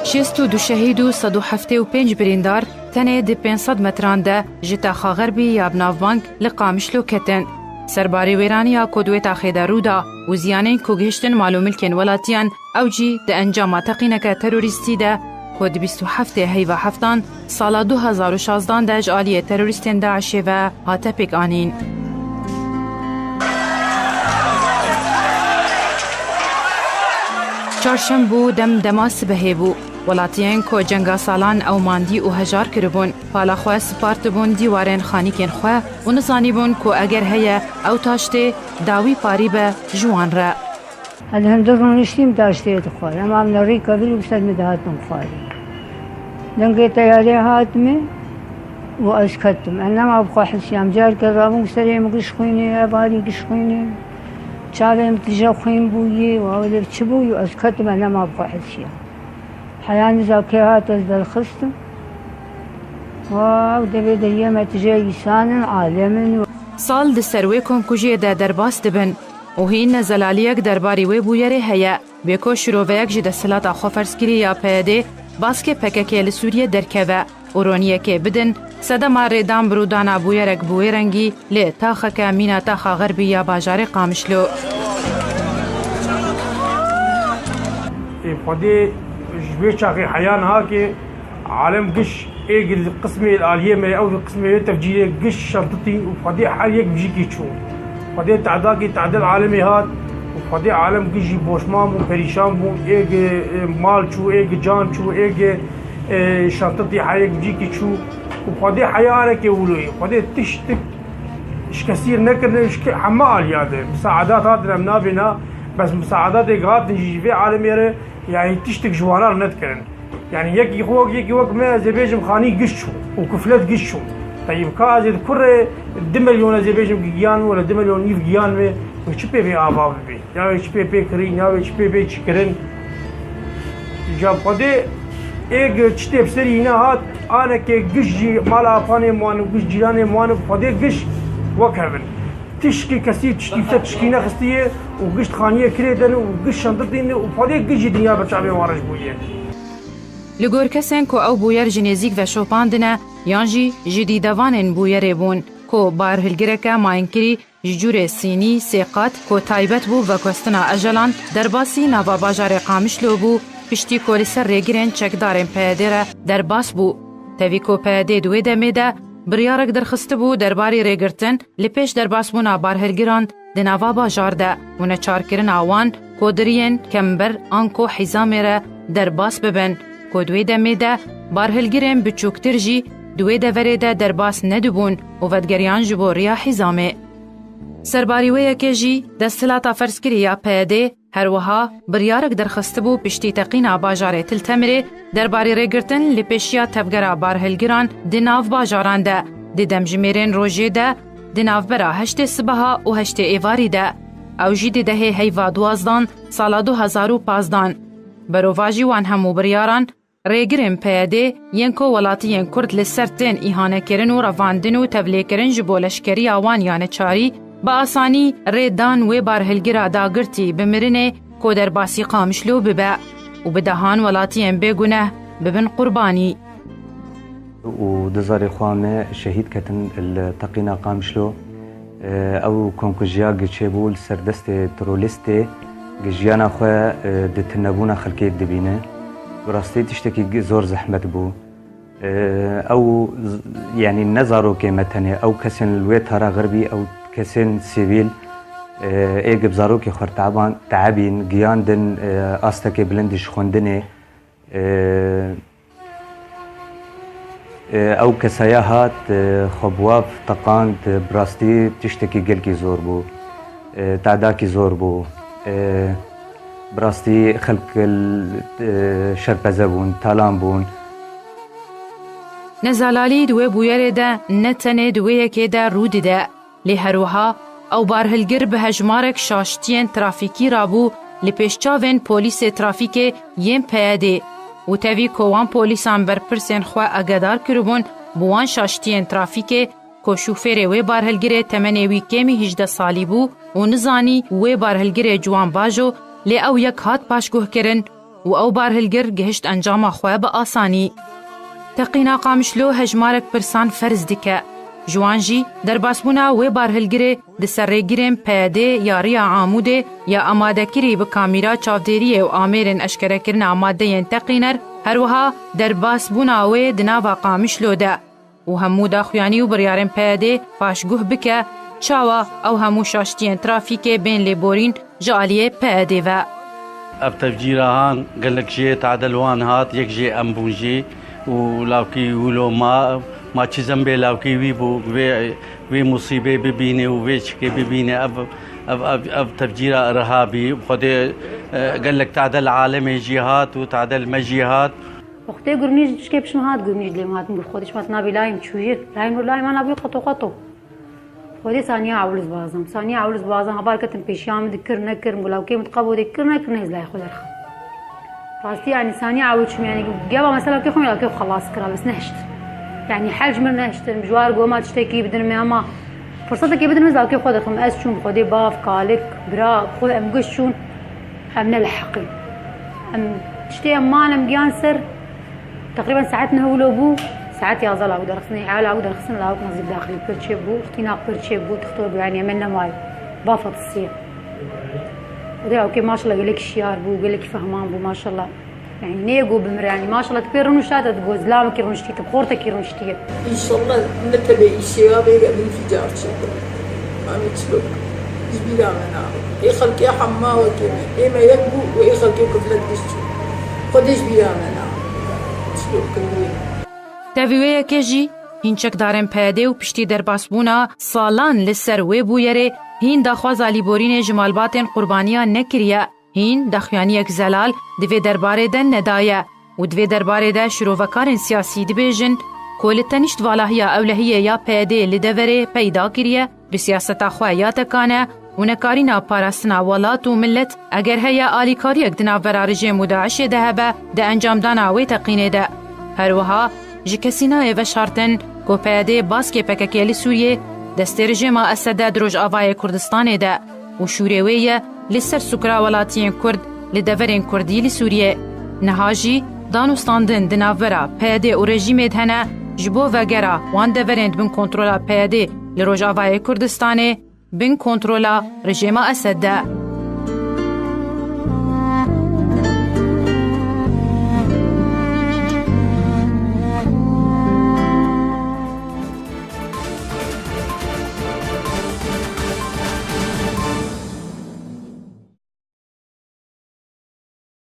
62 شهید و 175 بریندار تنه دی 500 متران ده جتا خاغربی یا بناوبانک لقامشلو کتن. سرباری ویرانیا کدویتا خیدارو دا و زیانین کگهشتن معلوملکن ولاتیان او جی ده انجامات قینک تروریستی ده کد 27 هیوا هفتان سالا 2016 ده جالی تروریستین داعشی و هاتپک آنین. چهارشنبه دما سبهی بو ولاتیان کو جنگا سالان او ماندی و هجار کربون پالا خواه سپارت بون دیوارن خانیکن خواه و نزانی بون کو اگر هیا او تاشته داوی پاری به جوان را. هم درونشتیم داشته خواه اما هم نری کبیل و بسد مدهاتم خواهی دنگی تیاری هاتمه و از کتم انما بخواه حسیام جار کرابون سریم گش خوینه اباری گش خوینه چاویم تجا خوین بویی و اولر چه بویی و از کتم انما بخواه حسیام حیان زاکیات از دلخستم و دبی دریم اتجا ایسان عالم. سال ده سروی کنکوژی ده درباس دبن و هین نزلالیک درباری وی بویره هیا بیکو شروعیک جده سلات آخو فرسکری یا پیده باسکه پککی لسوریه درکوه و رونیه که بدن صدام ریدان برودانا بویرک بویرنگی لی تاخک مینا تاخا غربی یا باجار قامشلو. خودی جبه چاقی حیان ها که عالم قش ایگ القسم الآلية من أو القسم التفجيرية قش شنطتي وفدي حاليك بيجيكي تشوف فدي تعداكي تعدل عالمي هاد وفدي عالم قشي بوشمام وبريشان بو إيج مال شو إيج جان شو إيج شنطتي حاليك بيجيكي تشوف وفدي حيانك يقولوا فدي تشتك إيش كثير نكرنا إيش حمال ياده مساعدات هاد رمنا بنا بس مساعدات إيجاد نجي في عالمي يعني تشتك جوانا نذكرن يعني يك وق ما زبيجم خاني قشوا وكفلات قشوا طيب كاز كره 2 مليون زبيجم جيان ولا 2 مليون يف جيان में कुछ पे भी आवाज भी या कुछ पे करी या कुछ पे चिकरन जब पदे एक चिटे सरी ना हाथ आने के गजी माला पाने मान गज जिराने मान पदे गज وكهبن تشكي كثير تشكينا خستيه وقشت خانيه كريدن وقش شنطتين وپدي گجي دنيا بچابه وارج بويه لگور کسین کو او بویر جنیزیک و شوپاندنه یانجی جدی دوانن بویر بون کو بار هلگرکه ماینکری ججور سینی سیقات کو تایبت بو و کوستنا اجلان درباسی نوا باجار قامشلو بو پشتی کولیسر ریگرن چکدارن پیدره درباس بو تاوی کو پیده دوی دمیده بریارک درخست بو درباری ریگرتن لپیش درباس بونا بار هلگران دنوا باجار ده ونه چارکرن آوان کودرین کمبر آنکو حیزامره درباس ببن کودوی دمیده بارهلگیرن بچوکتر جی دوی دوریده درباس ندبون و ودگریان جبو ریا حیزامه. سرباریویه که جی دستلاتا فرسکری یا پیده هر وها بریارک درخست بو پشتی تقینا باجاره تلتمره درباری ریگرتن لپیشیا تفگرا بارهلگیران دناف باجاران ده دیدم جمیرین روژه ده دناف برا 8 صبحا و 8 ایواری ده او جی دیده هیوا 12 سالا 2015 بروواجی وان همو بریاران ریگرین پیاده ینکو ولاتیین کرد لسرتین ایهانه کرن و رواندن و تبلیه کرن جبو لشکری آوان یانه چاری با آسانی ریدان و بارهلگیرا داگرتی بمرنه کو در باسی قامشلو ببه و بدهان ولاتیین بگونه ببن قربانی. و دزاری خوامه شهید کتن التقینا قامشلو او کنکوژیا گچه بول سردست ترولیسته گجیانا خواه دتنبونا خلقی دبینه براستی تشتکی زور زحمت بو او يعني نظروا كمتنه او كسن الويت هرا غربي او كسن سيفيل ايجب زارو كي خر تعبان تعبين جياندن استك بلندش خوندنه او كسياحات خبواف تقاند براستی تشتکی گلکی زور بو تعداکی زور بو براستی خلق شرپزه بون تالان بون نزالالی دوی بویره ده نتنه دوی که ده رود ده لی هروها او بارهلگر به هجمارک شاشتین ترافیکی رابو لی پیشچاوین پولیس ترافیک یم پیاده و تاوی کوان پولیسان برپرسین خواه اگدار کربون بوان شاشتین ترافیک کو شوفیر وی بارهلگر تمنی وی کمی 18 سالی بو و نزانی وی بارهلگر جوان باجو لی او یک هات پاشگوه کرن و ئەو بارهلگر گەهشت ئەنجاما خۆ بە ئاسانی. تەقینا قامشلۆ هەژمارێک پرسان فەرز دکە. جوانجی دەرباسبوونا وێ بارهلگرێ دسەرێگرێن پەیەدێ یاریە عامودێ یا ئامادەکری بە کامیرا چاودێریە و ئامێرن ئەشکەرەکردنا ئامادەیەن تەقینەر هەروەها دەرباسبوونا وێ دناوا قامشلۆدا و هەموو داخویانی و بڕیارن پەیەدێ پاشگوه بکە چاوە ئەو هەموو شاشتیان ترافیکێ بین لێبۆرین ژالیێ پەیەدێڤە. ئەف تەفجیرەهان گەلک ژێ تعدەلوان هات یەک ژێ ئەمبوون ژێ و لاوکی ولۆ ما چیزم بێ لاوکی وی بوو وێ موسیبێ ببینێ و وێ چکێ ببینێ ئەف تەفجیرە ئەرهابی خودێ گەلک تعدەل عالەمێژی هات و تعدەل مەژی هات. وقتی گرنیش شکی پیشم هات گرنیش لیم هات میگه خودش مات نبی لایم چویر لایم رو لایم من ابی قطو خودی ثانیه عولز بازم ثانیه عولز بازم خبر کتم پیشیام دکر نکر ملاوکی متقبل دکر نکر نیز لای خود رخ راستی يعني ثانیه عولز شو يعني جابا مثلا كيف خمي كيف خلاص كرا بس نهشت يعني حاج من نهشت مجوار قوما تشتكي بدن ما فرصتك بدن مزال كيف خود خم اس شون خودي باف قالك برا خود ام قشون ام نلحقي ام تشتي امانه مجانسر تقريبا ساعتنا هو لو بو ساعات يا زلا ودر خصني حاله ودر خصني لاوك نزيد داخلي برشي بو اختناق برشي بو تختار يعني عملنا ماي بافط الصيف ودي اوكي ما شاء الله قال لك شيار بو قال لك فهمان بو ما شاء الله يعني نيجو بمر يعني ما شاء الله تبي رنوشات تقول زلامك يرنشتي بخورتك يرنشتي ان شاء الله نتبع الشباب يقعد انفجار شكرا ما متسلوك زبيلا منا يخلق يا حماوة كما إما يكبو ويخلق يكفلت بشتو خودش بيا منا سلوك كبير تەڤوەیەکێژی هینچەکدارên پەیەدێ و پشتی دەرباسبوونا ساڵان لەسەر وێ بوویەرێ هین داخوازا لیبۆرینê ji malbatên qurbaniyan nekiriye hîn daxuyaniyek zelal divê derbarê de nedaye û divê derbarê de şirovekarên siyasî dibêjin ku li tenîşt valahiya ewlehiyê ya peyedê li deverê peyda kiriye bi siyaseta xwe ya tekane û nekarîna parastina welat û millet eger heye alîkariyek di navbera rijêm û Daişê de hebe di encamdana wê teqînê de. Herwiha ji kesî nayê veşartin ku peyedê baskê PKK li Sûriyê destê rijêma Esedê di Rojavayê Kurdistanê de û şûrê wê ye li ser sukra welatiyên Kurd li deverên Kurdî li Sûriyê. Niha jî danûstandin di navbera peyedê û rejîmê de hene ji bo vegera wan deverên bin kontrola peyedê li Rojavayê Kurdistanê bin kontrola rijêma Esed de.